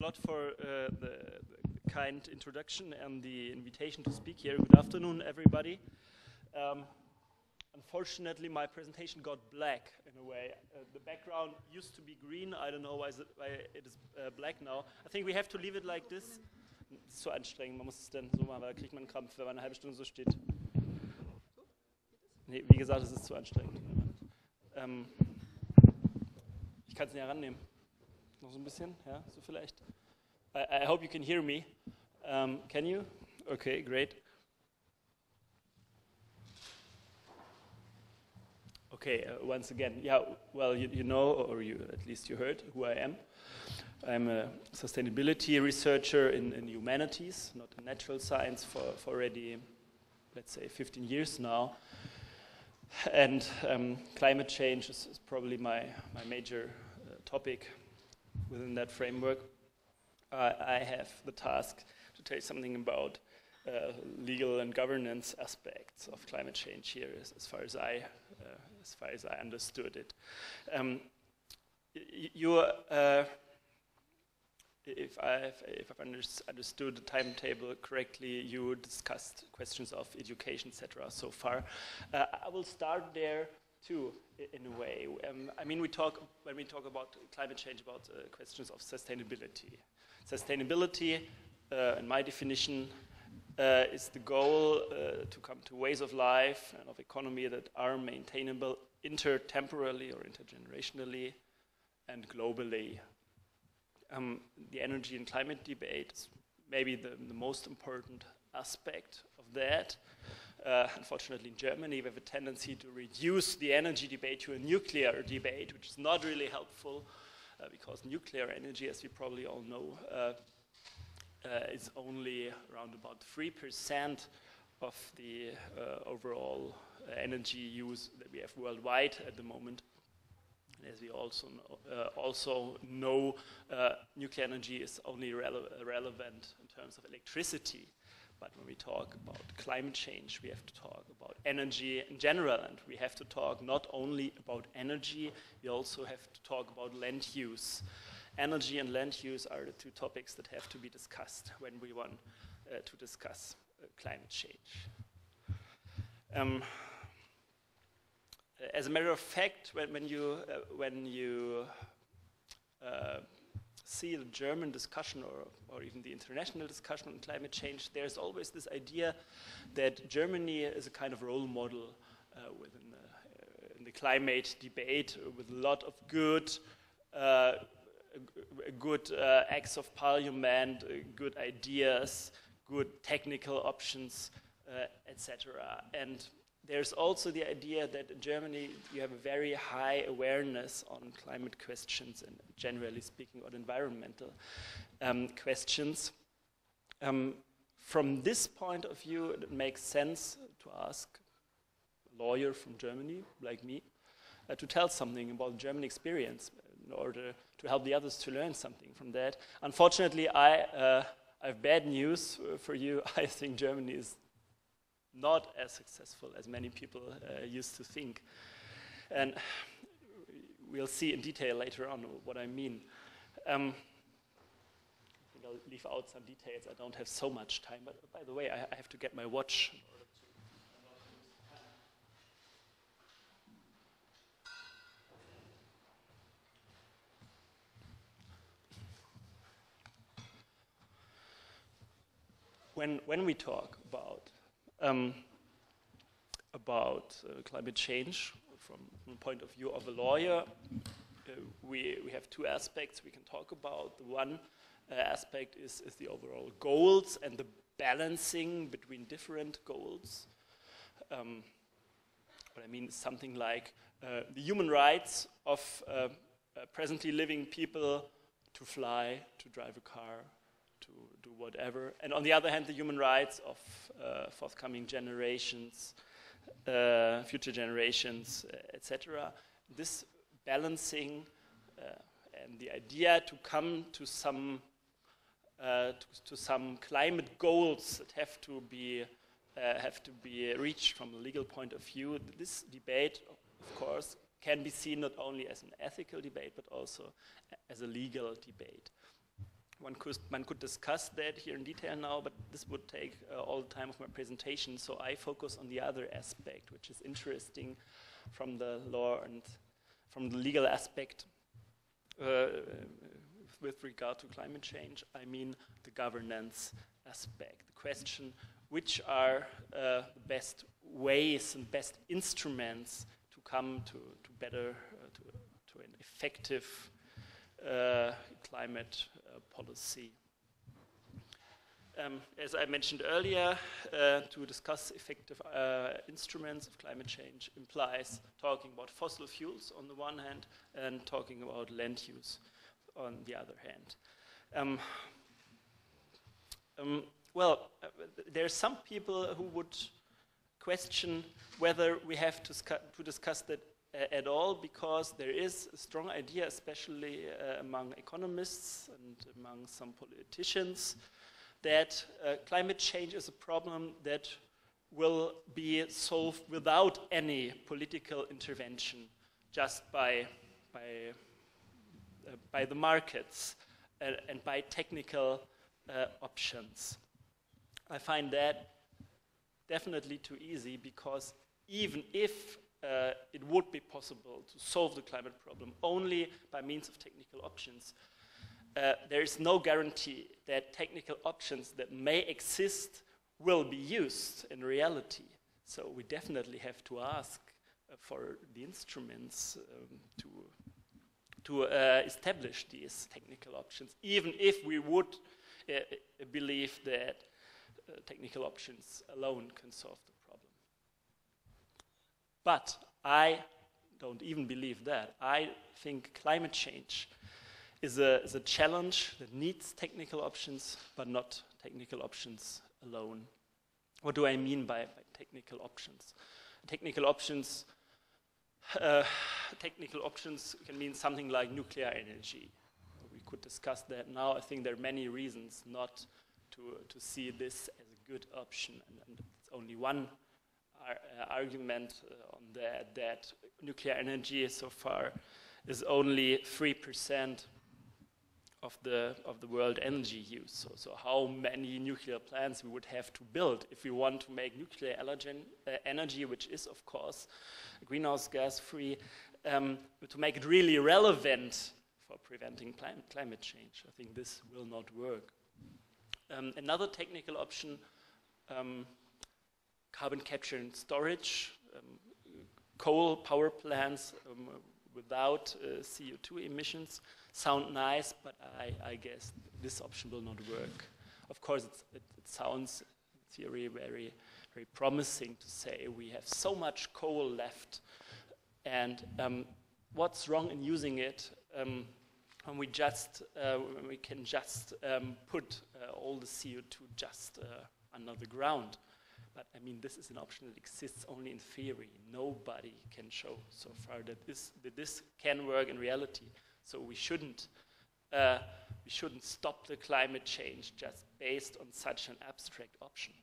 lot for the kind introduction and the invitation to speak here. Good afternoon, everybody. Unfortunately, my presentation got black in a way. The background used to be green. I don't know why it is black now. I think we have to leave it like this. Das ist zu anstrengend. Man muss es dann so machen, weil da kriegt man einen Krampf, wenn man eine halbe Stunde so steht. Nee, wie gesagt, es ist zu anstrengend. Ich kann es näher rannehmen. Noch so ein bisschen, ja, so vielleicht. I hope you can hear me. Can you? Okay, great. Okay, once again, yeah, well, you know, or at least you heard who I am. I'm a sustainability researcher in humanities, not in natural science, for already, let's say, 15 years now. And climate change is probably my major topic within that framework. I have the task to tell you something about legal and governance aspects of climate change here, as far as I understood it. If I've understood the timetable correctly, you discussed questions of education, etc. so far. I will start there too, in a way. I mean, when we talk about climate change, about questions of sustainability. Sustainability, in my definition, is the goal to come to ways of life and of economy that are maintainable intertemporally or intergenerationally and globally. The energy and climate debate is maybe the most important aspect of that. Unfortunately, in Germany, we have a tendency to reduce the energy debate to a nuclear debate, which is not really helpful because nuclear energy, as we probably all know, is only around about 3% of the overall energy use that we have worldwide at the moment. And as we also know, nuclear energy is only relevant in terms of electricity. But when we talk about climate change, we have to talk about energy in general, and we have to talk not only about energy, we also have to talk about land use. Energy and land use are the two topics that have to be discussed when we want to discuss climate change. As a matter of fact, when you see the German discussion or even the international discussion on climate change, there's always this idea that Germany is a kind of role model in the climate debate with a lot of good acts of parliament, good ideas, good technical options, etc. And there's also the idea that in Germany you have a very high awareness on climate questions and generally speaking on environmental questions. From this point of view, it makes sense to ask a lawyer from Germany, like me, to tell something about German experience in order to help the others to learn something from that. Unfortunately, I have bad news for you. I think Germany is not as successful as many people used to think. And we'll see in detail later on what I mean. I think I'll leave out some details. I don't have so much time, but by the way, I have to get my watch. When we talk about climate change from the point of view of a lawyer, we have two aspects we can talk about. The one aspect is the overall goals and the balancing between different goals. What I mean is something like the human rights of presently living people to fly, to drive a car, to do whatever, and on the other hand, the human rights of forthcoming generations, future generations, etc. This balancing and the idea to come to some climate goals that have to be reached from a legal point of view. This debate, of course, can be seen not only as an ethical debate but also as a legal debate. One could discuss that here in detail now, but this would take all the time of my presentation, so I focus on the other aspect, which is interesting from the law and from the legal aspect with regard to climate change. I mean the governance aspect. The question, which are the best ways and best instruments to come to better, to an effective climate policy. As I mentioned earlier, to discuss effective instruments of climate change implies talking about fossil fuels on the one hand and talking about land use on the other hand. There are some people who would question whether we have to discuss that at all, because there is a strong idea, especially among economists and among some politicians, that climate change is a problem that will be solved without any political intervention, just by the markets and by technical options. I find that definitely too easy, because even if it would be possible to solve the climate problem only by means of technical options, there is no guarantee that technical options that may exist will be used in reality. So we definitely have to ask for the instruments to establish these technical options, even if we would believe that technical options alone can solve the problem. But I don't even believe that. I think climate change is a challenge that needs technical options, but not technical options alone. What do I mean by technical options? Technical options can mean something like nuclear energy. We could discuss that now. I think there are many reasons not to see this as a good option, and it's only one argument on that nuclear energy so far is only 3% of the world energy use. So how many nuclear plants we would have to build if we want to make nuclear energy, which is of course greenhouse gas free, to make it really relevant for preventing climate change. I think this will not work. Another technical option, carbon capture and storage, coal power plants without CO2 emissions sound nice, but I guess this option will not work. Of course, it sounds in theory very, very promising to say we have so much coal left, and what's wrong in using it when we can just put all the CO2 just under the ground. But I mean, this is an option that exists only in theory. Nobody can show so far that this can work in reality. So we shouldn't stop the climate change just based on such an abstract option.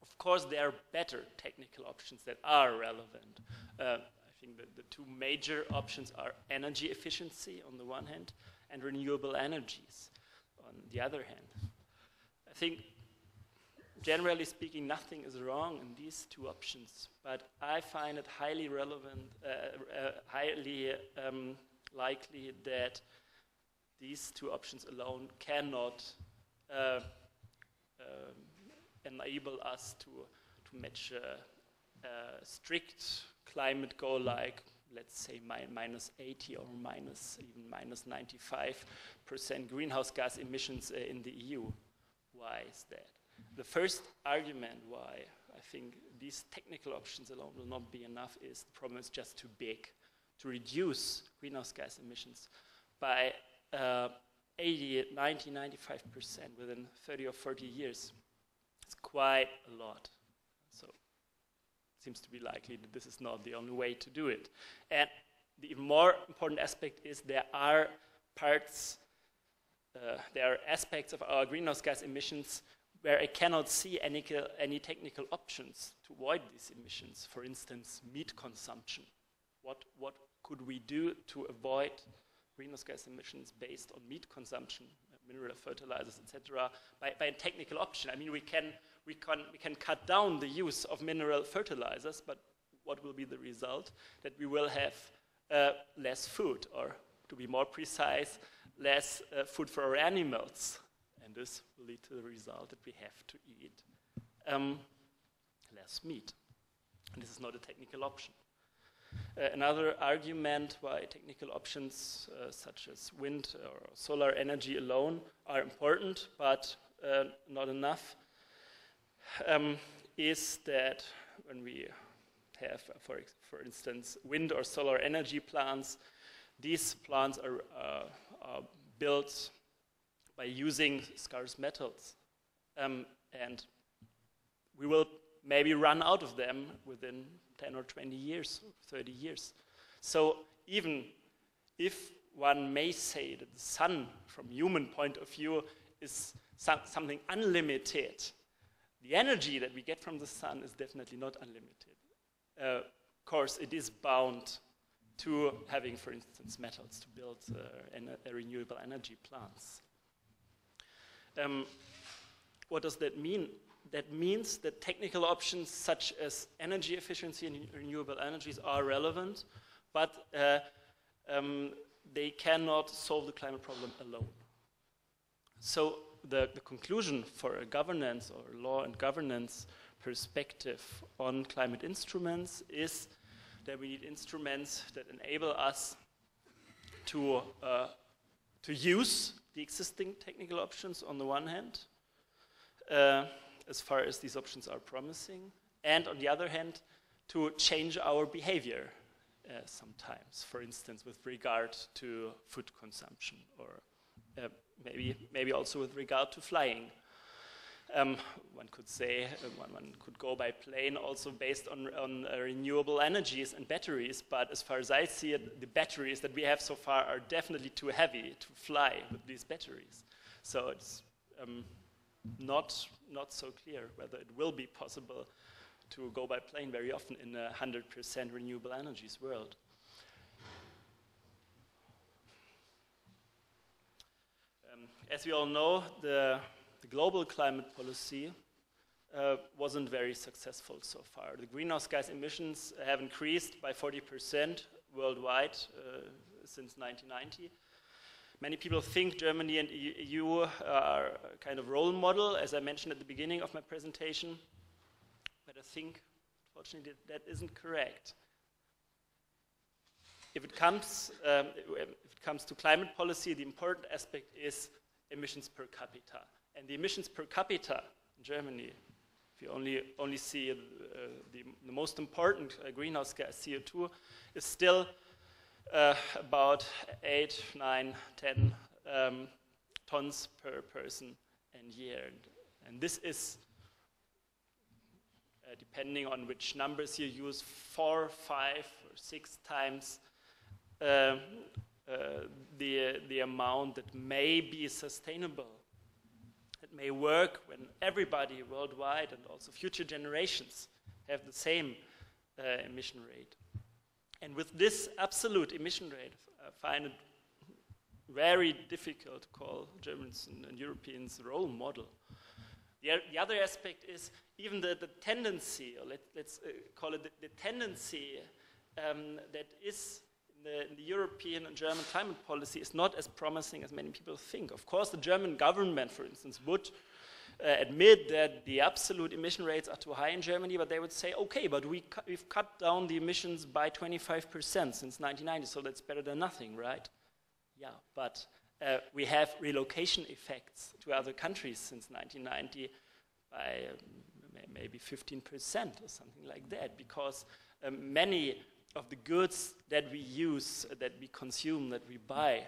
Of course, there are better technical options that are relevant. I think that the two major options are energy efficiency on the one hand and renewable energies on the other hand. I think, generally speaking, nothing is wrong in these two options, but I find it highly relevant, highly likely that these two options alone cannot enable us to match a strict climate goal like, let's say, minus 80 or minus 95% greenhouse gas emissions in the EU. Why is that? The first argument why I think these technical options alone will not be enough is the problem is just too big. To reduce greenhouse gas emissions by 80, 90, 95% within 30 or 40 years, it's quite a lot. So it seems to be likely that this is not the only way to do it. And the even more important aspect is there are aspects of our greenhouse gas emissions where I cannot see any technical options to avoid these emissions. For instance, meat consumption. What could we do to avoid greenhouse gas emissions based on meat consumption, mineral fertilizers, etc., by a technical option. I mean, we can cut down the use of mineral fertilizers, but what will be the result? That we will have less food, or to be more precise, less food for our animals. And this will lead to the result that we have to eat less meat. And this is not a technical option. Another argument why technical options such as wind or solar energy alone are important, but not enough, is that when we have, for instance, wind or solar energy plants, these plants are built by using scarce metals. And we will maybe run out of them within 10 or 20 years, 30 years. So even if one may say that the sun, from human point of view, is something unlimited, the energy that we get from the sun is definitely not unlimited. Of course, it is bound to having, for instance, metals to build renewable energy plants. What does that mean? That means that technical options such as energy efficiency and renewable energies are relevant, but they cannot solve the climate problem alone. So the conclusion for a governance or law and governance perspective on climate instruments is that we need instruments that enable us to use the existing technical options on the one hand, as far as these options are promising, and on the other hand, to change our behavior sometimes, for instance, with regard to food consumption, or maybe also with regard to flying. One could say one could go by plane also based on renewable energies and batteries, but as far as I see it, the batteries that we have so far are definitely too heavy to fly with these batteries. So it's not so clear whether it will be possible to go by plane very often in a 100% renewable energies world. As we all know, the global climate policy wasn't very successful so far. The greenhouse gas emissions have increased by 40% worldwide since 1990. Many people think Germany and EU are a kind of role model, as I mentioned at the beginning of my presentation, but I think, unfortunately, that isn't correct. If it comes to climate policy, the important aspect is emissions per capita. And the emissions per capita in Germany, if you only see the most important greenhouse gas, CO2, is still about 8, 9, 10 tons per person and year. And this is, depending on which numbers you use, 4, 5, or 6 times the amount that may be sustainable. It may work when everybody worldwide and also future generations have the same emission rate. And with this absolute emission rate, I find it very difficult to call Germans and Europeans role model. The other aspect is even the tendency, or let's call it the tendency that is in the European and German climate policy is not as promising as many people think. Of course, the German government, for instance, would admit that the absolute emission rates are too high in Germany, but they would say, okay, but we've cut down the emissions by 25% since 1990, so that's better than nothing, right? Yeah, but we have relocation effects to other countries since 1990 by maybe 15% or something like that, because many of the goods that we use, that we consume, that we buy,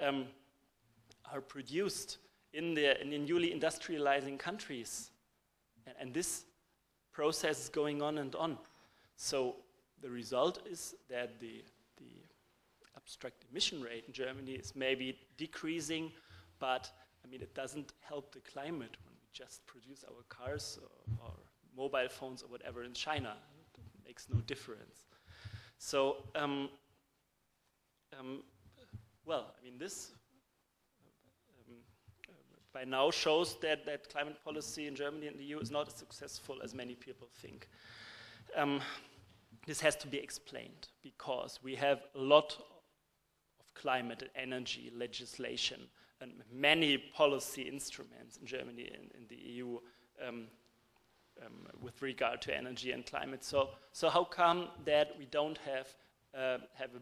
are produced in newly industrializing countries. And this process is going on and on. So the result is that the abstract emission rate in Germany is maybe decreasing, but I mean, it doesn't help the climate when we just produce our cars or mobile phones or whatever in China. It makes no difference. So well, I mean, this by now shows that climate policy in Germany and the EU is not as successful as many people think. This has to be explained because we have a lot of climate and energy legislation and many policy instruments in Germany and in the EU with regard to energy and climate. So how come that we don't have a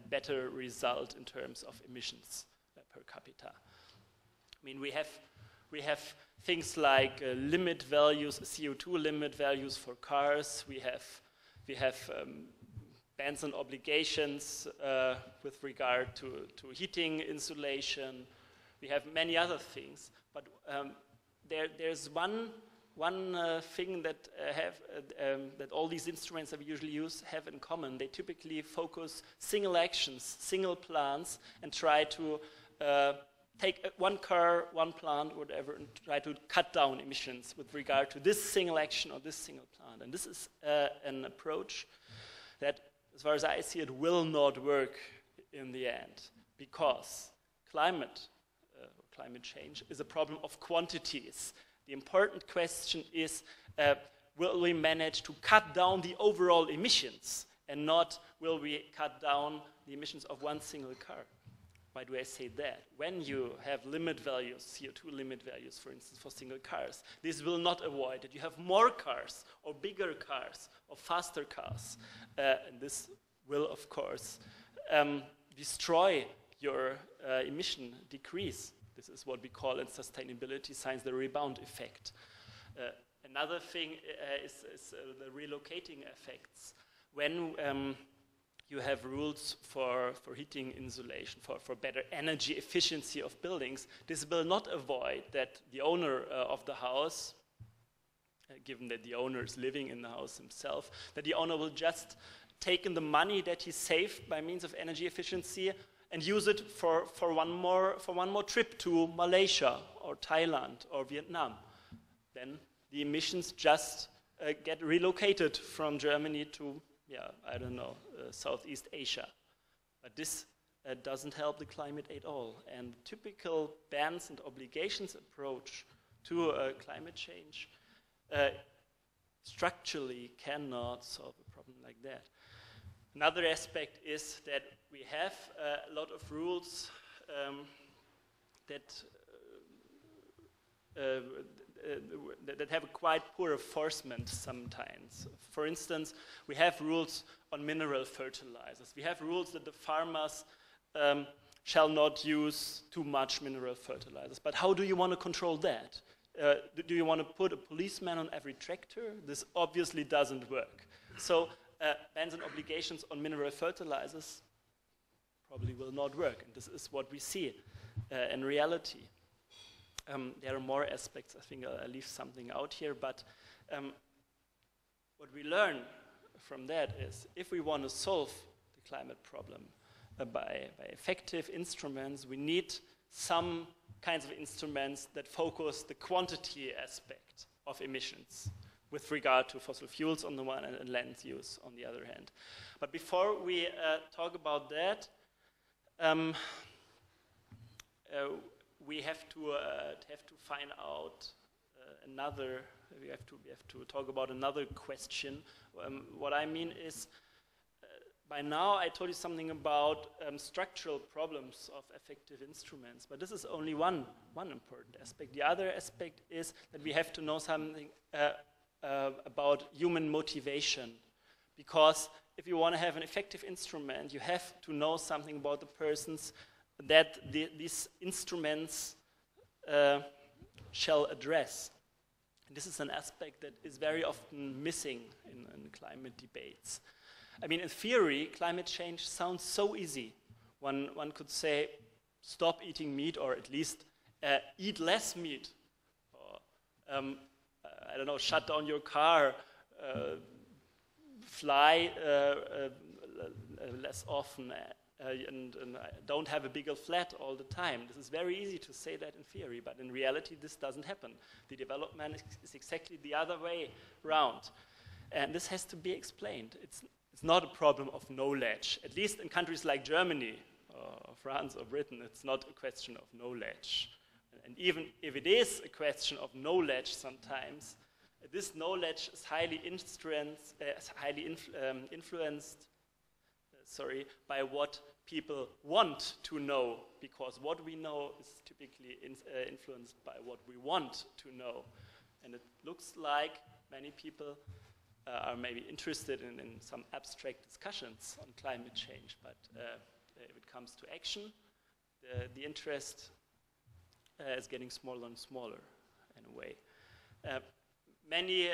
better result in terms of emissions per capita? I mean, we have things like limit values, CO2 limit values for cars. We have bans and obligations with regard to heating insulation. We have many other things, but there's one thing that that all these instruments that we usually use have in common. They typically focus single actions, single plans, and try to take one car, one plant, whatever, and try to cut down emissions with regard to this single action or this single plant. And this is an approach that, as far as I see it, will not work in the end, because climate change is a problem of quantities. The important question is, will we manage to cut down the overall emissions, and not will we cut down the emissions of one single car? Why do I say that? When you have limit values, CO2 limit values, for instance, for single cars, this will not avoid that you have more cars, or bigger cars, or faster cars. And this will, of course, destroy your emission decrease. This is what we call in sustainability science the rebound effect. Another thing is the relocating effects. When you have rules for heating insulation, for better energy efficiency of buildings, this will not avoid that the owner of the house, given that the owner is living in the house himself, that the owner will just take in the money that he saved by means of energy efficiency and use it for one more trip to Malaysia or Thailand or Vietnam. Then the emissions just get relocated from Germany to, I don't know, Southeast Asia. But this doesn't help the climate at all. And typical bans and obligations approach to climate change structurally cannot solve a problem like that. Another aspect is that we have a lot of rules that have a quite poor enforcement sometimes. For instance, we have rules on mineral fertilizers. We have rules that the farmers shall not use too much mineral fertilizers. But how do you want to control that? Do you want to put a policeman on every tractor? This obviously doesn't work. So bans and obligations on mineral fertilizers probably will not work. And this is what we see in reality. There are more aspects. I think I'll leave something out here. But what we learn from that is, if we want to solve the climate problem by effective instruments, we need some kinds of instruments that focus the quantity aspect of emissions with regard to fossil fuels on the one hand and land use on the other hand. But before we talk about that, we have to find out another. We have to talk about another question. What I mean is, by now I told you something about structural problems of effective instruments, but this is only one important aspect. The other aspect is that we have to know something about human motivation, because if you want to have an effective instrument, you have to know something about the persons that these instruments shall address. And this is an aspect that is very often missing in climate debates. I mean, in theory, climate change sounds so easy. One could say, stop eating meat, or at least eat less meat. Or, I don't know, shut down your car, fly less often, and don't have a bigger flat all the time. This is very easy to say that in theory, but in reality this doesn't happen. The development is exactly the other way around. And this has to be explained. It's not a problem of knowledge, at least in countries like Germany, or France or Britain. It's not a question of knowledge. And even if it is a question of knowledge sometimes, this knowledge is highly influenced by what people want to know, because what we know is typically influenced by what we want to know. And it looks like many people are maybe interested in some abstract discussions on climate change, but if it comes to action, the interest is getting smaller and smaller in a way. Many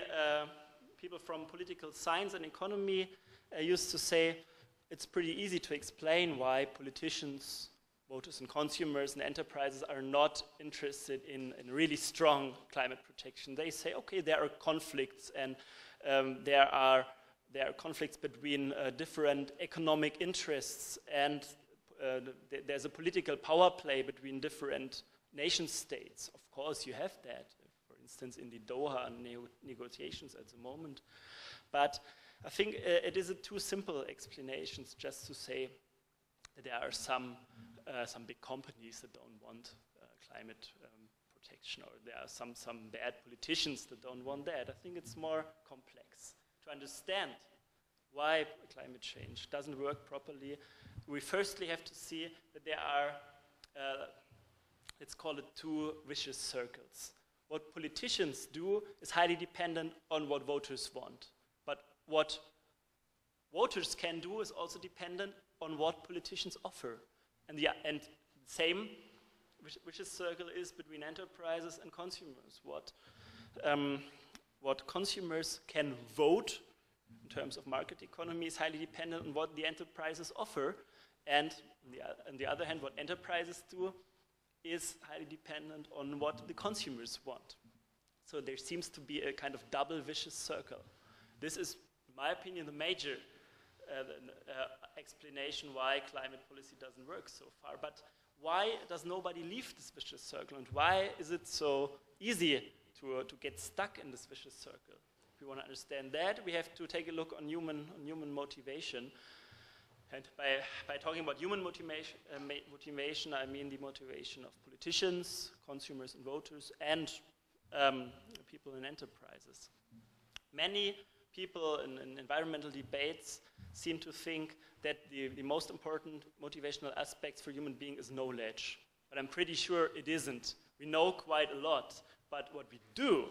people from political science and economy used to say it's pretty easy to explain why politicians, voters and consumers and enterprises are not interested in really strong climate protection. They say, okay, there are conflicts, and there are conflicts between different economic interests, and there's a political power play between different nation states. Of course, you have that, for instance, in the Doha negotiations at the moment. But I think it is too simple explanations just to say that there are some big companies that don't want climate protection, or there are some bad politicians that don't want that. I think it's more complex. To understand why climate change doesn't work properly, we firstly have to see that there are, let's call it, two vicious circles. What politicians do is highly dependent on what voters want. But what voters can do is also dependent on what politicians offer. And the same vicious circle is between enterprises and consumers. What consumers can vote in terms of market economy is highly dependent on what the enterprises offer. And on the other hand, what enterprises do is highly dependent on what the consumers want. So there seems to be a kind of double vicious circle. This is, in my opinion, the major explanation why climate policy doesn't work so far. But why does nobody leave this vicious circle, and why is it so easy to get stuck in this vicious circle? If we want to understand that, we have to take a look on human motivation. And by talking about human motivation, I mean the motivation of politicians, consumers and voters, and people in enterprises. Many people in environmental debates seem to think that the most important motivational aspects for human being is knowledge. But I'm pretty sure it isn't. We know quite a lot, but what we do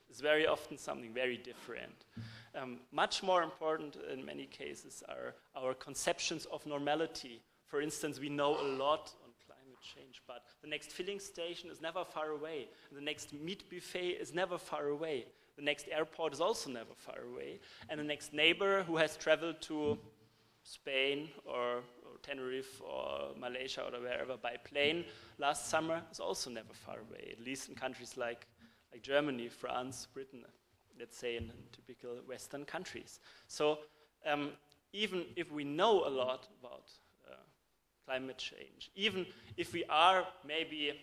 is very often something very different. Much more important in many cases are our conceptions of normality. For instance, we know a lot on climate change, but the next filling station is never far away. The next meat buffet is never far away. The next airport is also never far away. And the next neighbor who has traveled to Spain or Tenerife or Malaysia or wherever by plane last summer is also never far away, at least in countries like Germany, France, Britain, let's say in typical Western countries. So even if we know a lot about climate change, even if we are maybe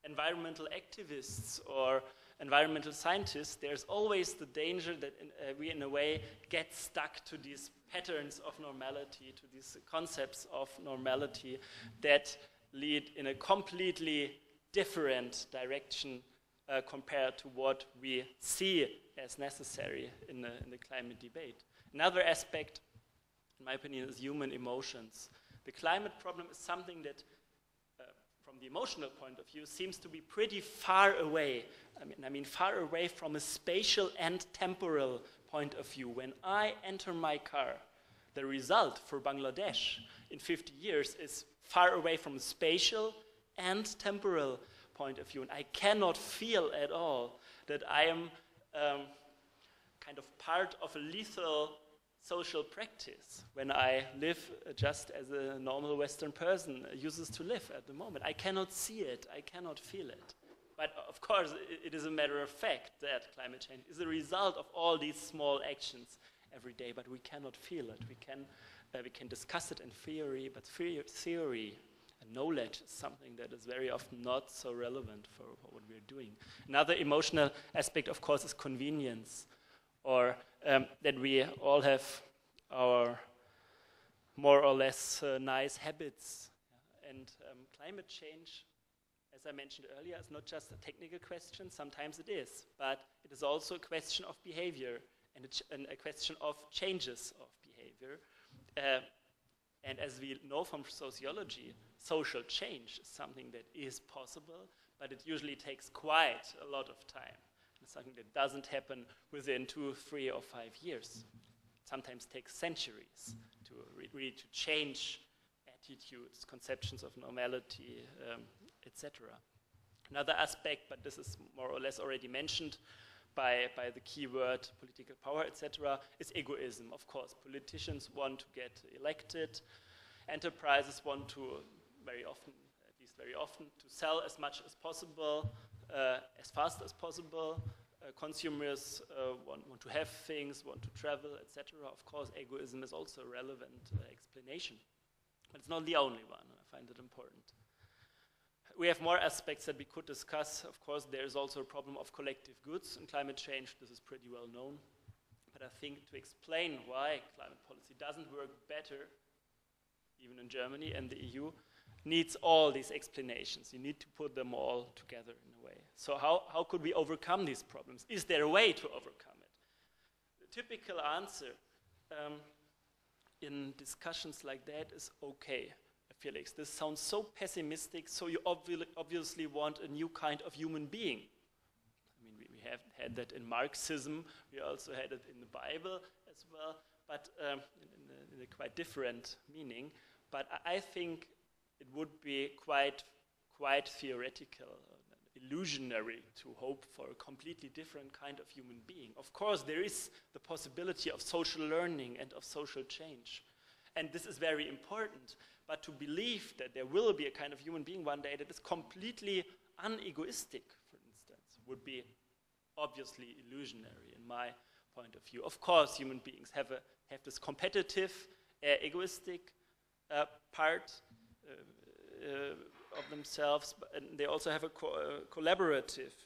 environmental activists or environmental scientists, there's always the danger that we, in a way, get stuck to these patterns of normality, to these concepts of normality that lead in a completely different direction compared to what we see as necessary in the climate debate. Another aspect, in my opinion, is human emotions. The climate problem is something that, from the emotional point of view, seems to be pretty far away. I mean far away from a spatial and temporal point of view. When I enter my car, the result for Bangladesh in 50 years is far away from a spatial and temporal point of view. And I cannot feel at all that I am kind of part of a lethal social practice when I live just as a normal Western person uses to live at the moment. I cannot see it, I cannot feel it. But of course, it is a matter of fact that climate change is a result of all these small actions every day, but we cannot feel it. We can discuss it in theory, but theory and knowledge is something that is very often not so relevant for what we're doing. Another emotional aspect, of course, is convenience, or that we all have our more or less nice habits And climate change, as I mentioned earlier, is not just a technical question. Sometimes it is, but it is also a question of behavior and a question of changes of behavior. And as we know from sociology, social change is something that is possible, but it usually takes quite a lot of time. It's something that doesn't happen within 2, 3, or 5 years. It sometimes takes centuries to really to change attitudes, conceptions of normality, etc. Another aspect, but this is more or less already mentioned by the keyword political power, etc., is egoism. Of course, politicians want to get elected. Enterprises want to, very often, at least very often, to sell as much as possible, as fast as possible. Consumers want to have things, want to travel, etc. Of course, egoism is also a relevant explanation. But it's not the only one. I find it important. We have more aspects that we could discuss. Of course, there is also a problem of collective goods in climate change. This is pretty well known. But I think to explain why climate policy doesn't work better, even in Germany and the EU, needs all these explanations. You need to put them all together in a way. So how could we overcome these problems? Is there a way to overcome it? The typical answer in discussions like that is, okay, Felix, this sounds so pessimistic, so you obviously want a new kind of human being. I mean, we have had that in Marxism, we also had it in the Bible as well, but in a quite different meaning. But I think it would be quite theoretical, illusionary to hope for a completely different kind of human being. Of course, there is the possibility of social learning and of social change. And this is very important. But to believe that there will be a kind of human being one day that is completely unegoistic, for instance, would be obviously illusionary in my point of view. Of course, human beings have this competitive, egoistic part of themselves, and they also have a collaborative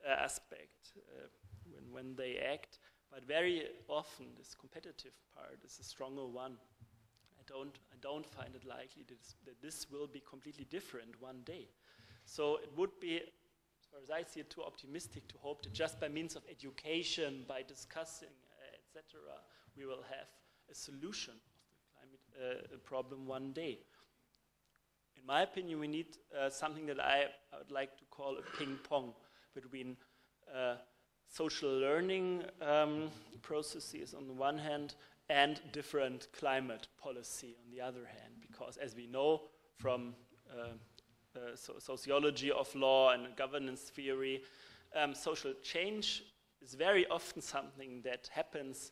aspect when they act. But very often, this competitive part is a stronger one. I don't find it likely that this will be completely different one day. So it would be, as far as I see it, too optimistic to hope that just by means of education, by discussing, etc., we will have a solution of the climate problem one day. In my opinion, we need something that I would like to call a ping pong between social learning processes on the one hand and different climate policy on the other hand, because as we know from sociology of law and governance theory, social change is very often something that happens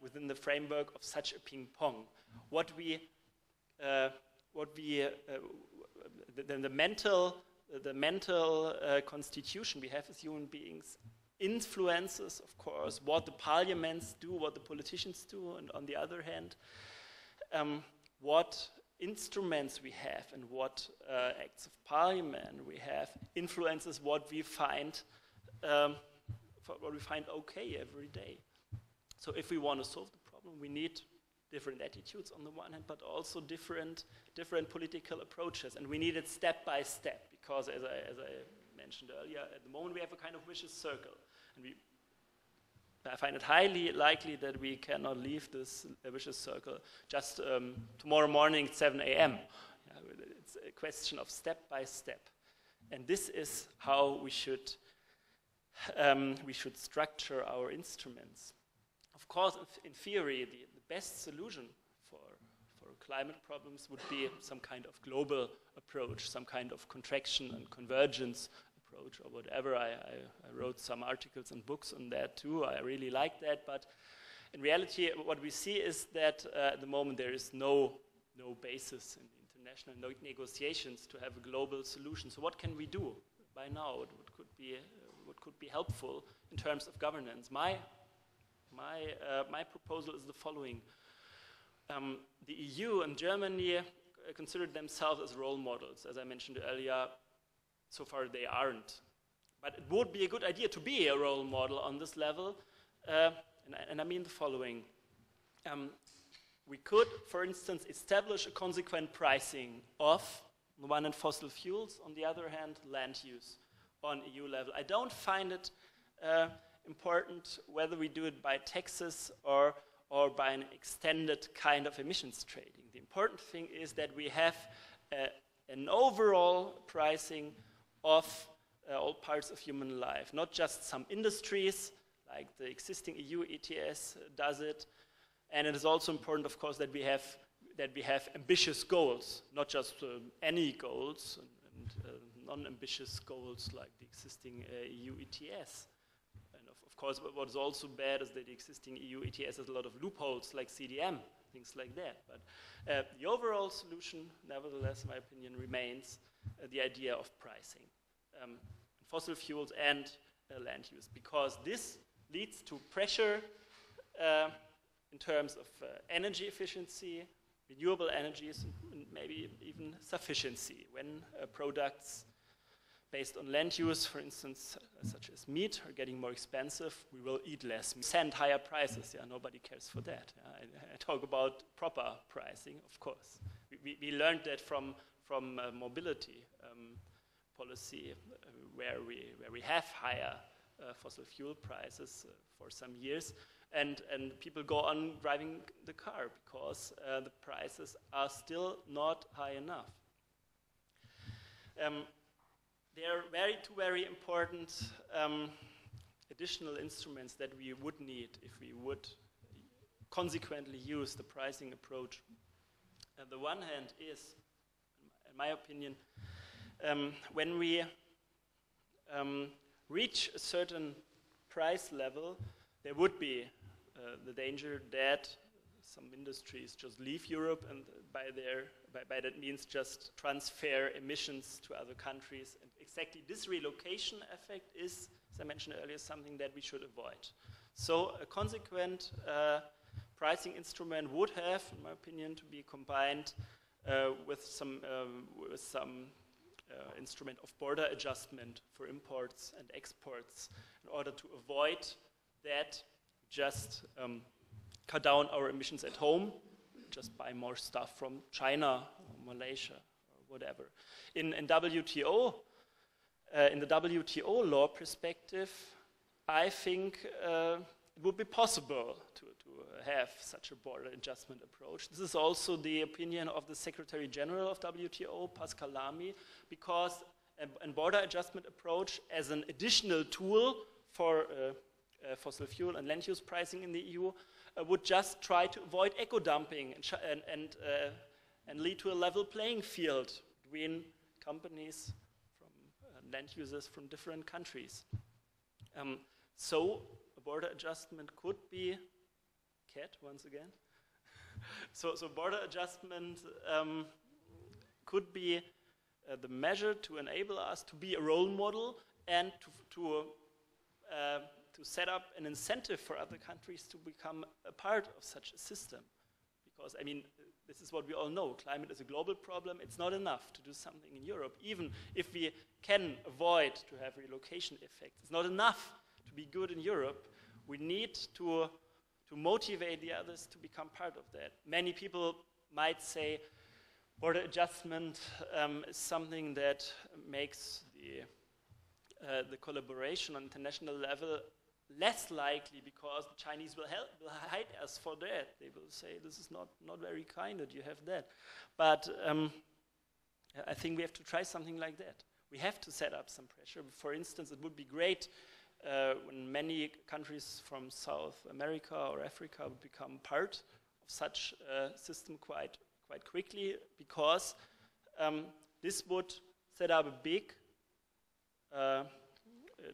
within the framework of such a ping pong. The mental constitution we have as human beings influences, of course, what the parliaments do, what the politicians do, and on the other hand, what instruments we have and what acts of parliament we have influences what we find okay every day. So if we want to solve the problem, we need different attitudes on the one hand, but also different political approaches, and we need it step by step, because as I mentioned earlier, at the moment we have a kind of vicious circle, and I find it highly likely that we cannot leave this vicious circle just tomorrow morning at 7 a.m. It's a question of step by step, and this is how we should structure our instruments. Of course, in theory, the best solution for climate problems would be some kind of global approach, some kind of contraction and convergence approach or whatever. I wrote some articles and books on that too. I really like that. But in reality, what we see is that at the moment there is no basis in international negotiations to have a global solution. So what can we do by now? What could be helpful in terms of governance? My proposal is the following. The EU and Germany considered themselves as role models. As I mentioned earlier, so far they aren't. But it would be a good idea to be a role model on this level. And I mean the following. we could, for instance, establish a consequent pricing of, on the one hand, fossil fuels, on the other hand, land use on EU level. I don't find it important whether we do it by taxes or by an extended kind of emissions trading. The important thing is that we have an overall pricing of all parts of human life, not just some industries, like the existing EU ETS does it. And it is also important, of course, that we have ambitious goals, not just any goals and non-ambitious goals like the existing EU ETS. And of course, what is also bad is that the existing EU ETS has a lot of loopholes like CDM, things like that. But the overall solution, nevertheless, in my opinion, remains the idea of pricing fossil fuels and land use, because this leads to pressure in terms of energy efficiency, renewable energies, and maybe even sufficiency. When products based on land use, for instance, such as meat, are getting more expensive, we will eat less. Send higher prices, yeah, nobody cares for that. Yeah. I talk about proper pricing, of course. We learned that from mobility policy, where we have higher fossil fuel prices for some years, and people go on driving the car because the prices are still not high enough. There are two very important additional instruments that we would need if we would consequently use the pricing approach. On the one hand is, in my opinion, when we reach a certain price level, there would be the danger that some industries just leave Europe, and by that means just transfer emissions to other countries. And exactly this relocation effect is, as I mentioned earlier, something that we should avoid. So a consequent pricing instrument would have, in my opinion, to be combined with some instrument of border adjustment for imports and exports in order to avoid that just cut down our emissions at home, just buy more stuff from China or Malaysia or whatever. In WTO, in the WTO law perspective, I think it would be possible to have such a border adjustment approach. This is also the opinion of the Secretary General of WTO, Pascal Lamy, because a border adjustment approach as an additional tool for fossil fuel and land use pricing in the EU would just try to avoid eco-dumping and lead to a level playing field between companies from land users from different countries. So a border adjustment could be once again. so border adjustment could be the measure to enable us to be a role model and to set up an incentive for other countries to become a part of such a system. Because, I mean, this is what we all know. Climate is a global problem. It's not enough to do something in Europe. Even if we can avoid to have relocation effects, it's not enough to be good in Europe. We need to motivate the others to become part of that. Many people might say border adjustment is something that makes the collaboration on international level less likely, because the Chinese will hide us for that. They will say, this is not very kind that you have that. But I think we have to try something like that. We have to set up some pressure. For instance, it would be great when many countries from South America or Africa would become part of such a system quite quickly, because this would set up a big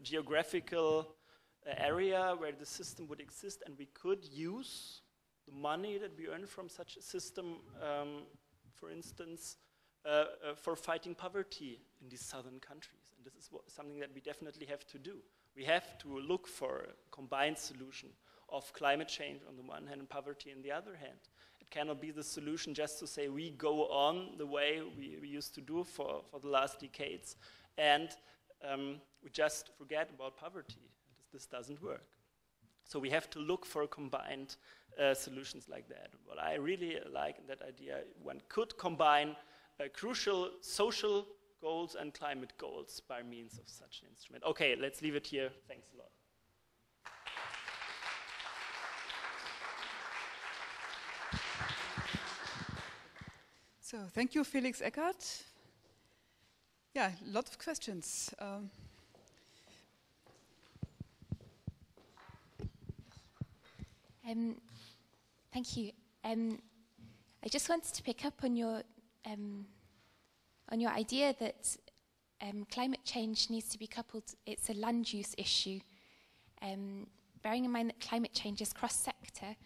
geographical area where the system would exist, and we could use the money that we earn from such a system, for instance, for fighting poverty in these southern countries. And this is something that we definitely have to do. We have to look for a combined solution of climate change on the one hand and poverty on the other hand. It cannot be the solution just to say we go on the way we used to do for the last decades, and we just forget about poverty. This doesn't work. So we have to look for combined solutions like that. What I really like in that idea, one could combine crucial social goals and climate goals by means of such an instrument. Okay, let's leave it here. Thanks a lot. So thank you, Felix Eckert. Yeah, a lot of questions. Thank you. I just wanted to pick up on your idea that climate change needs to be coupled. It's a land use issue. Bearing in mind that climate change is cross-sector,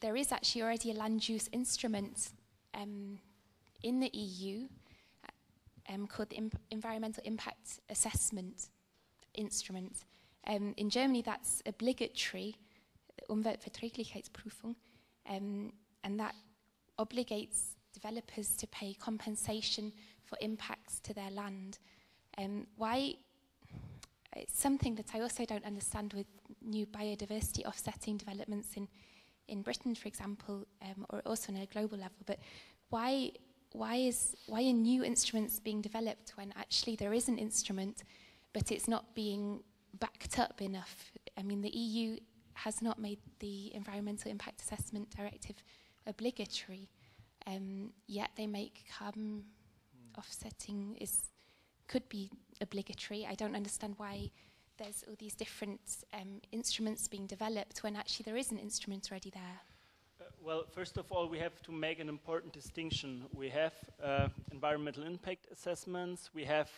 there is actually already a land use instrument in the EU called the Environmental Impact Assessment Instrument. In Germany, that's obligatory, Umweltverträglichkeitsprüfung, and that obligates developers to pay compensation for impacts to their land. Why? It's something that I also don't understand with new biodiversity offsetting developments in Britain, for example, or also on a global level. But why are new instruments being developed when actually there is an instrument, but it's not being backed up enough? I mean, the EU has not made the Environmental Impact Assessment Directive obligatory, yet they make carbon offsetting could be obligatory. I don't understand why there's all these different instruments being developed when actually there is an instrument already there. Well, first of all, we have to make an important distinction. We have environmental impact assessments, we have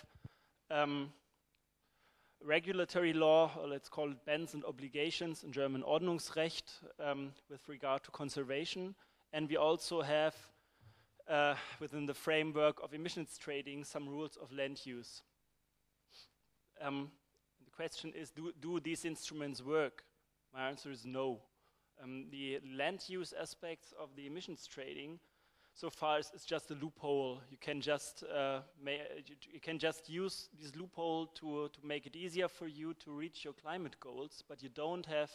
regulatory law, or let's call it bans and obligations in German Ordnungsrecht with regard to conservation, and we also have within the framework of emissions trading some rules of land use. The question is, do these instruments work? My answer is no. The land use aspects of the emissions trading so far is just a loophole. You can just use this loophole to make it easier for you to reach your climate goals, but you don't have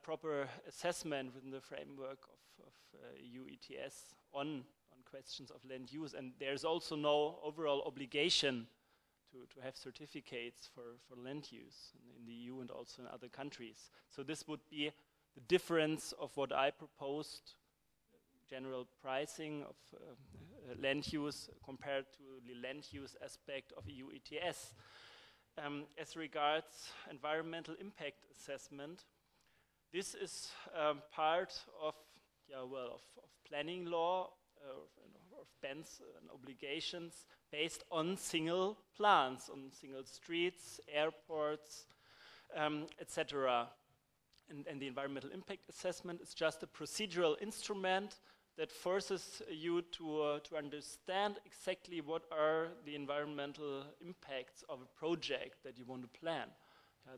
proper assessment within the framework of EU ETS on questions of land use, and there's also no overall obligation to have certificates for land use in the EU and also in other countries. So this would be the difference of what I proposed, general pricing of land use compared to the land use aspect of EU ETS. As regards environmental impact assessment, this is part of planning law, of bans and obligations based on single plans, on single streets, airports, etc. And the environmental impact assessment is just a procedural instrument that forces you to understand exactly what are the environmental impacts of a project that you want to plan.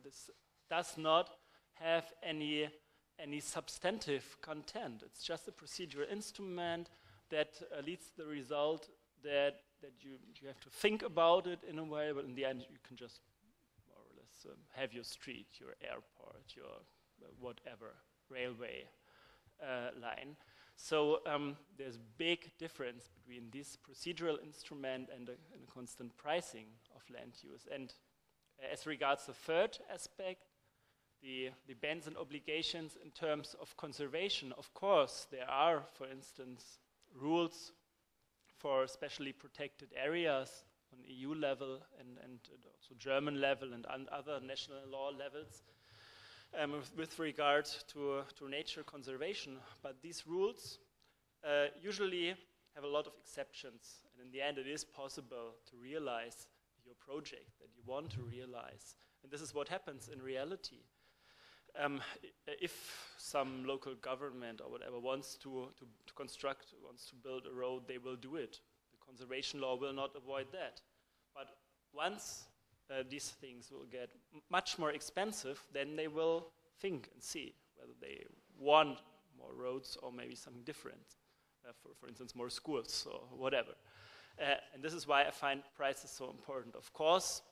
This does not have any substantive content. It's just a procedural instrument that leads to the result that you have to think about it in a way, but in the end you can just more or less have your street, your airport, your whatever railway line. So there's big difference between this procedural instrument and a constant pricing of land use. And as regards the third aspect, the bans and obligations in terms of conservation, of course, there are, for instance, rules for specially protected areas on EU level and also German level and other national law levels with regard to nature conservation. But these rules usually have a lot of exceptions, and in the end it is possible to realize your project that you want to realize. And this is what happens in reality. If some local government or whatever wants to construct, wants to build a road, they will do it. The conservation law will not avoid that. But once these things will get much more expensive, then they will think and see whether they want more roads or maybe something different, for instance, more schools or whatever. And this is why I find prices so important. Of course,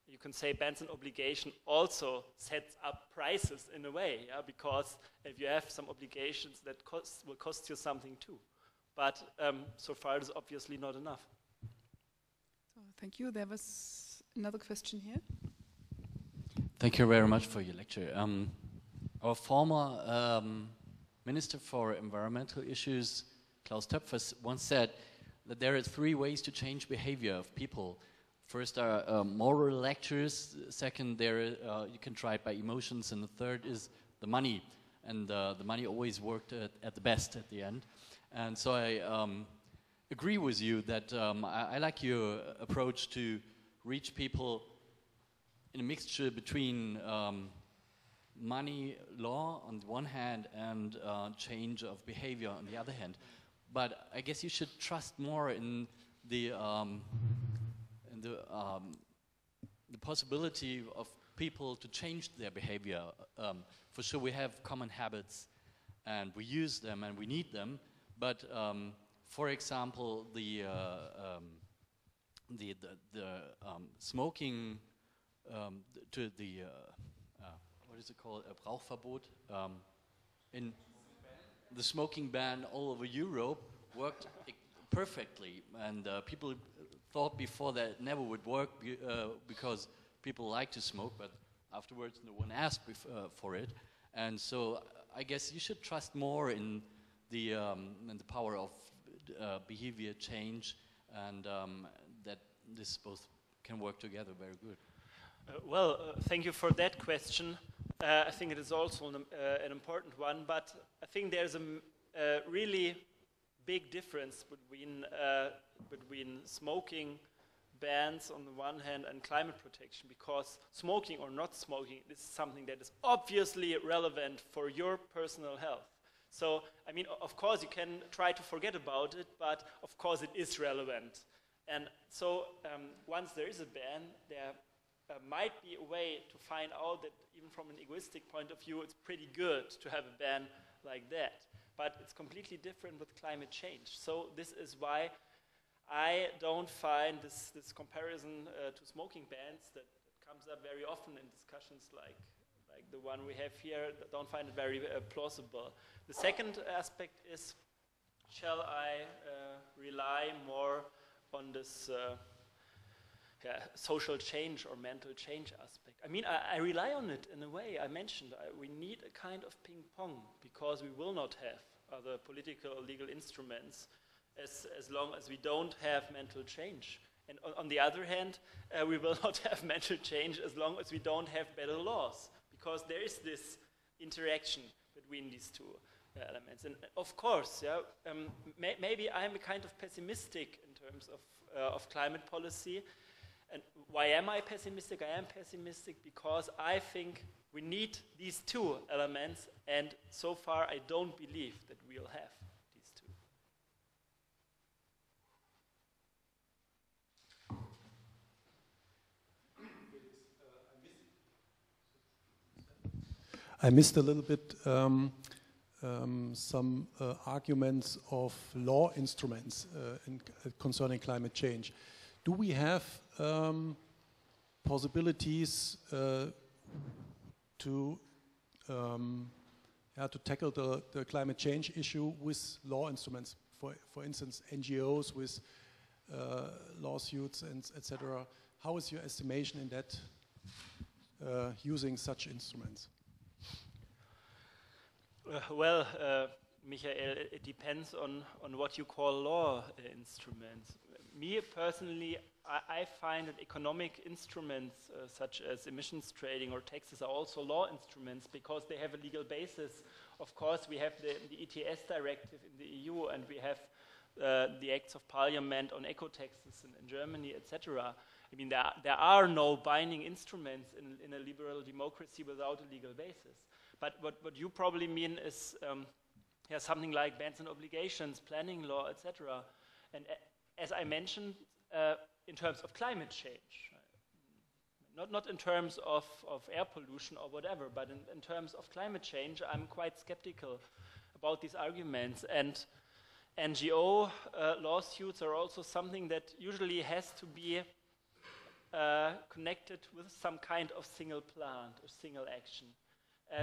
you can say bans and obligation also sets up prices in a way, yeah, because if you have some obligations that will cost you something too. But so far it is obviously not enough. So thank you. There was another question here. Thank you very much for your lecture. Our former Minister for Environmental Issues, Klaus Töpfer, once said that there are 3 ways to change behavior of people. First are moral lectures, second you can try it by emotions, and the third is the money. And the money always worked at the best at the end. And so I agree with you that I like your approach to reach people in a mixture between money law on the one hand and change of behavior on the other hand. But I guess you should trust more in the possibility of people to change their behavior. For sure, we have common habits, and we use them, and we need them. But for example, the smoking to the what is it called? Rauchverbot. In the smoking ban all over Europe worked perfectly, and people thought before that it never would work because people like to smoke, but afterwards no one asked for it. And so I guess you should trust more in the power of behavior change, and that this both can work together very good. Thank you for that question. I think it is also an important one, but I think there's a really big difference between smoking bans on the one hand and climate protection, because smoking or not smoking is something that is obviously relevant for your personal health. So, I mean, of course you can try to forget about it, but of course it is relevant. And so once there is a ban, there might be a way to find out that even from an egoistic point of view, it's pretty good to have a ban like that. But it's completely different with climate change. So this is why I don't find this comparison to smoking bans that comes up very often in discussions like the one we have here, don't find it very plausible. The second aspect is, shall I rely more on this social change or mental change aspect? I mean, I rely on it in a way. I mentioned we need a kind of ping pong, because we will not have other political or legal instruments as long as we don't have mental change. And on the other hand, we will not have mental change as long as we don't have better laws, because there is this interaction between these two elements. And of course, maybe I'm a kind of pessimistic in terms of climate policy. And why am I pessimistic? I am pessimistic because I think we need these two elements, and so far I don't believe that we'll have these two. I missed a little bit some arguments of law instruments concerning climate change. Do we have possibilities to tackle the climate change issue with law instruments? For instance, NGOs with lawsuits and etc. How is your estimation in that using such instruments? Michael, it depends on what you call law instruments. Me personally, I find that economic instruments such as emissions trading or taxes are also law instruments because they have a legal basis. Of course, we have the ETS directive in the EU, and we have the acts of parliament on eco-taxes in Germany, etc. I mean, there are no binding instruments in a liberal democracy without a legal basis. But what you probably mean is something like bans and obligations, planning law, etc. And as I mentioned, in terms of climate change, not in terms of air pollution or whatever, but in terms of climate change, I'm quite skeptical about these arguments. And NGO lawsuits are also something that usually has to be connected with some kind of single plant or single action.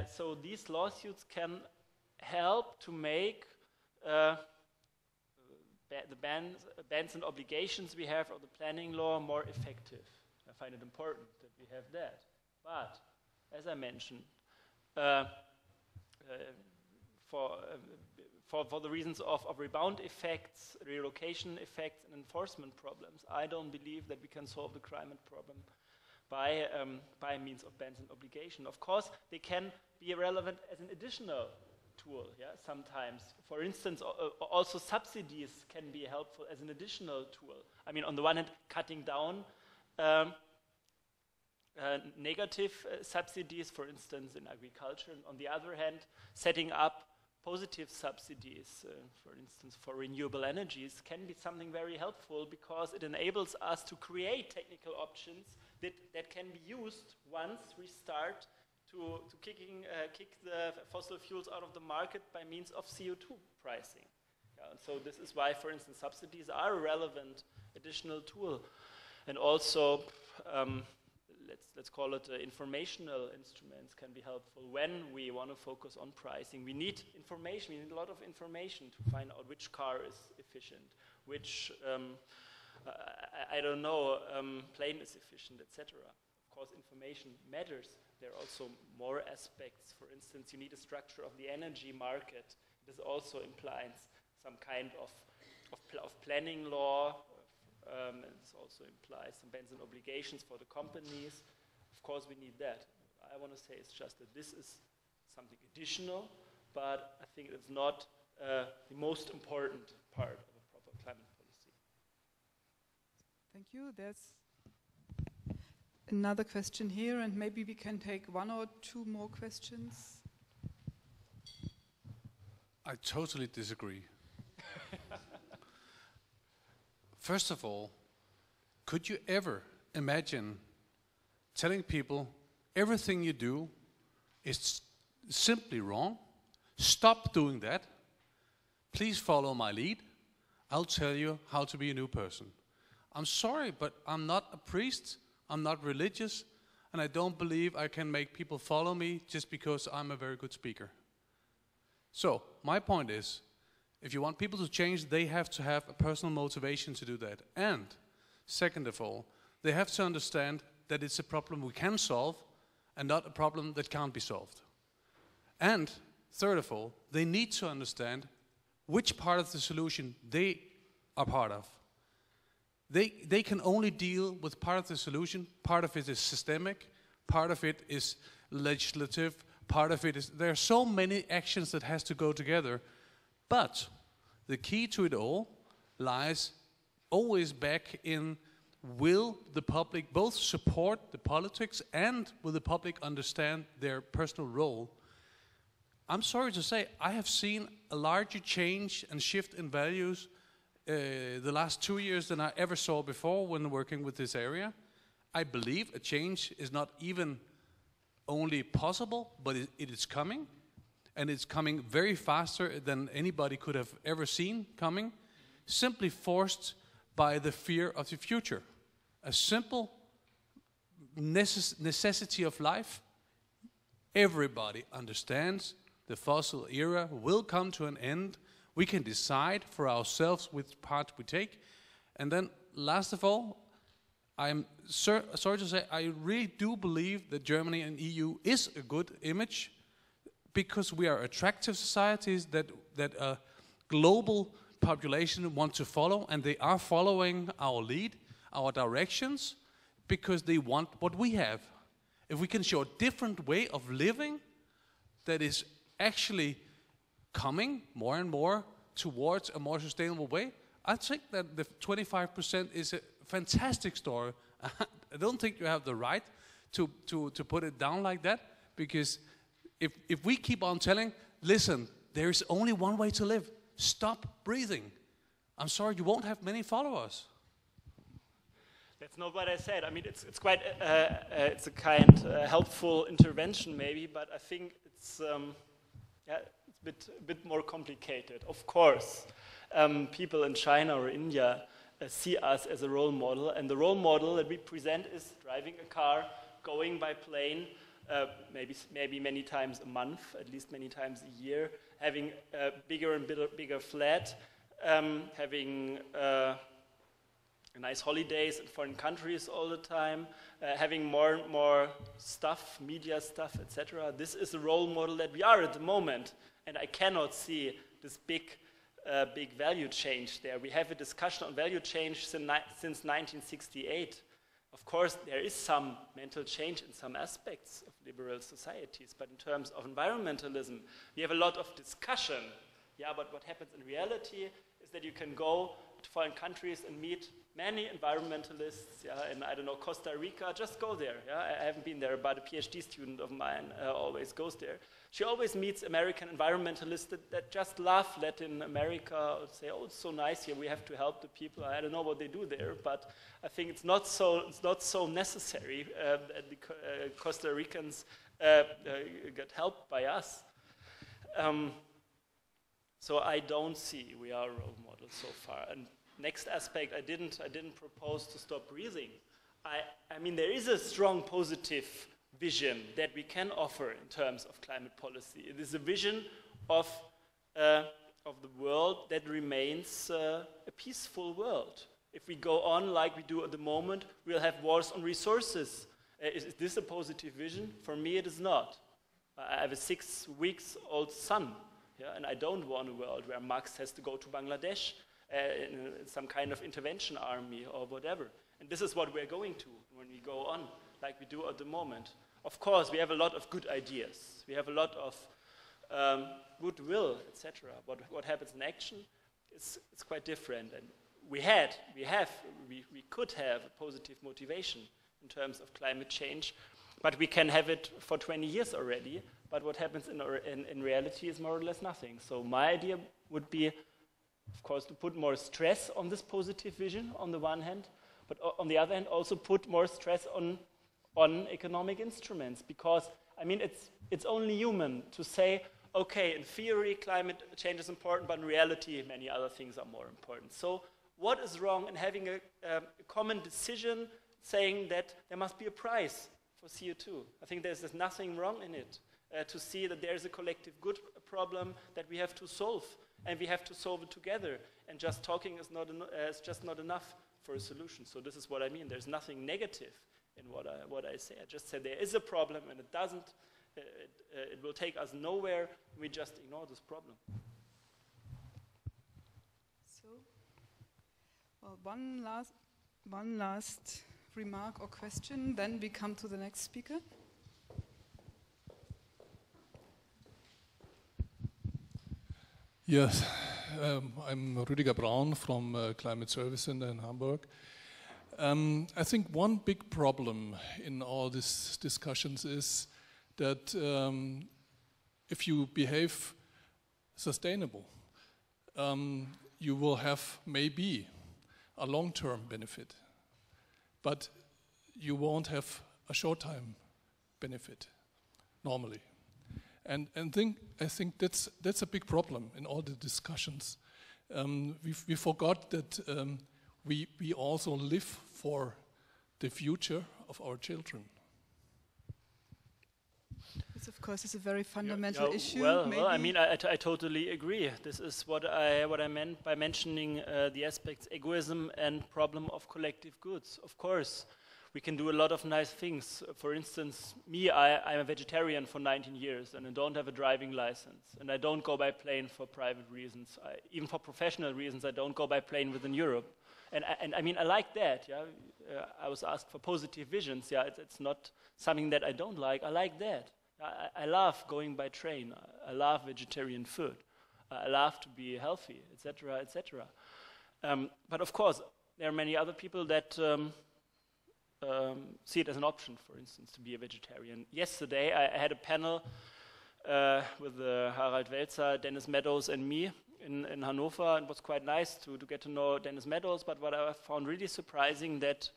So these lawsuits can help to make the bans and obligations we have of the planning law more effective. I find it important that we have that. But, as I mentioned, for the reasons of rebound effects, relocation effects, and enforcement problems, I don't believe that we can solve the climate problem by means of bans and obligation. Of course, they can be relevant as an additional tool, yeah, sometimes. For instance, also subsidies can be helpful as an additional tool. I mean, on the one hand, cutting down negative subsidies, for instance, in agriculture, and on the other hand, setting up positive subsidies, for instance, for renewable energies, can be something very helpful because it enables us to create technical options that can be used once we start to kick the fossil fuels out of the market by means of CO2 pricing. Yeah, so this is why, for instance, subsidies are a relevant additional tool. And also, let's call it informational instruments can be helpful when we want to focus on pricing. We need information, we need a lot of information to find out which car is efficient, which, I don't know, plane is efficient, etc. Of course, information matters. There are also more aspects. For instance, you need a structure of the energy market. This also implies some kind of planning law. And this also implies some bans and obligations for the companies. Of course, we need that. I want to say it's just that this is something additional, but I think it's not the most important part of a proper climate policy. Thank you. There's another question here, and maybe we can take one or two more questions. I totally disagree. First of all, could you ever imagine telling people everything you do is simply wrong? Stop doing that. Please follow my lead. I'll tell you how to be a new person. I'm sorry, but I'm not a priest. I'm not religious. And I don't believe I can make people follow me just because I'm a very good speaker. So, my point is, if you want people to change, they have to have a personal motivation to do that. And, second of all, they have to understand that it's a problem we can solve and not a problem that can't be solved. And, third of all, they need to understand which part of the solution they are part of. They can only deal with part of the solution. Part of it is systemic, part of it is legislative, part of it is... There are so many actions that has to go together. But the key to it all lies always back in, will the public both support the politics and will the public understand their personal role? I'm sorry to say, I have seen a larger change and shift in values the last 2 years than I ever saw before when working with this area. I believe a change is not even only possible, but it is coming. And it's coming very faster than anybody could have ever seen coming, simply forced by the fear of the future. A simple necessity of life. Everybody understands the fossil era will come to an end. We can decide for ourselves which part we take. And then, last of all, I'm sorry to say, I really do believe that Germany and EU is a good image, because we are attractive societies that a global population want to follow, and they are following our lead, our directions, because they want what we have. If we can show a different way of living that is actually coming more and more towards a more sustainable way, I think that the 25% is a fantastic story. I don't think you have the right to put it down like that, because if we keep on telling, listen, there is only one way to live, stop breathing, I'm sorry, you won't have many followers. That's not what I said. I mean, it's quite it's a kind helpful intervention maybe, but I think it's it's a bit more complicated. Of course, people in China or India see us as a role model. And the role model that we present is driving a car, going by plane, maybe many times a month, at least many times a year, having a bigger and bigger flat, having nice holidays in foreign countries all the time, having more and more stuff, media stuff, etc. This is the role model that we are at the moment, and I cannot see this big value change there. We have a discussion on value change since 1968. Of course, there is some mental change in some aspects of liberal societies, but in terms of environmentalism, we have a lot of discussion. Yeah, but what happens in reality is that you can go to foreign countries and meet many environmentalists, in, I don't know, Costa Rica. Just go there. Yeah? I haven't been there, but a PhD student of mine always goes there. She always meets American environmentalists that just laugh Latin America, or say, "Oh, it's so nice here. We have to help the people." I don't know what they do there, but I think it's not so necessary that the Costa Ricans get helped by us. So I don't see we are a role model so far. And next aspect, I didn't propose to stop breathing. I mean, there is a strong positive vision that we can offer in terms of climate policy. It is a vision of the world that remains a peaceful world. If we go on like we do at the moment, we'll have wars on resources. Is this a positive vision? For me, it is not. I have a 6-week-old son, yeah, and I don't want a world where Max has to go to Bangladesh in some kind of intervention army or whatever. And this is what we're going to when we go on like we do at the moment. Of course, we have a lot of good ideas. We have a lot of goodwill, etc. What happens in action is quite different. And we could have a positive motivation in terms of climate change, but we can have it for 20 years already. But what happens in reality is more or less nothing. So my idea would be, of course, to put more stress on this positive vision on the one hand, but on the other hand also put more stress on economic instruments, because I mean it's only human to say, okay, in theory climate change is important, but in reality many other things are more important. So what is wrong in having a common decision saying that there must be a price for CO2? I think there's nothing wrong in it, to see that there's a collective good problem that we have to solve, and we have to solve it together, and just talking is just not enough for a solution. So this is what I mean. There's nothing negative in what I say. I just said there is a problem, and it will take us nowhere. We just ignore this problem. So, well, one last remark or question, then we come to the next speaker. Yes, I'm Rüdiger Braun from Climate Service Center in Hamburg. I think one big problem in all these discussions is that if you behave sustainable, you will have maybe a long-term benefit, but you won't have a short-time benefit normally. And I think that's a big problem in all the discussions. We forgot that we also live for the future of our children. This, of course, is a very fundamental issue. Well, I mean, I totally agree. This is what I meant by mentioning the aspects egoism and problem of collective goods. Of course, we can do a lot of nice things. For instance, I'm a vegetarian for 19 years, and I don't have a driving license, and I don't go by plane for private reasons. Even for professional reasons, I don't go by plane within Europe. And I mean, I like that. Yeah, I was asked for positive visions. Yeah, it's not something that I don't like. I like that. I love going by train. I love vegetarian food. I love to be healthy, etc., etc. But of course, there are many other people that see it as an option, for instance, to be a vegetarian. Yesterday, I had a panel with Harald Welzer, Dennis Meadows, and me in Hanover. It was quite nice to get to know Dennis Meadows, but what I found really surprising that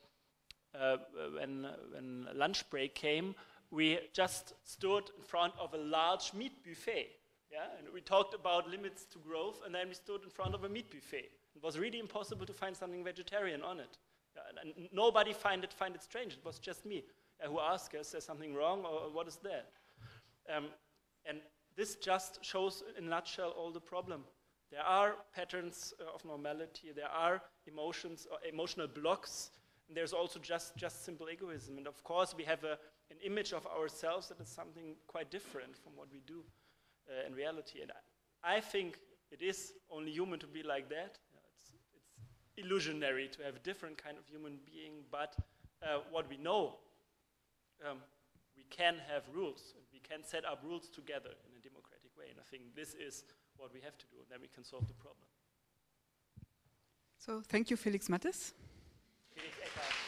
when lunch break came, we just stood in front of a large meat buffet. Yeah? And we talked about limits to growth, and then we stood in front of a meat buffet. And was really impossible to find something vegetarian on it. And nobody find it strange. It was just me who asked, is there something wrong, or what is that? And this just shows, in a nutshell, all the problem. There are patterns of normality. There are emotions, or emotional blocks. And there's also just simple egoism. And of course, we have an image of ourselves that is something quite different from what we do in reality. And I think it is only human to be like that. It's illusionary to have a different kind of human being, but what we know, we can have rules, and we can set up rules together in a democratic way. And I think this is what we have to do, and then we can solve the problem. So thank you, Felix Mattes. Felix Eckert.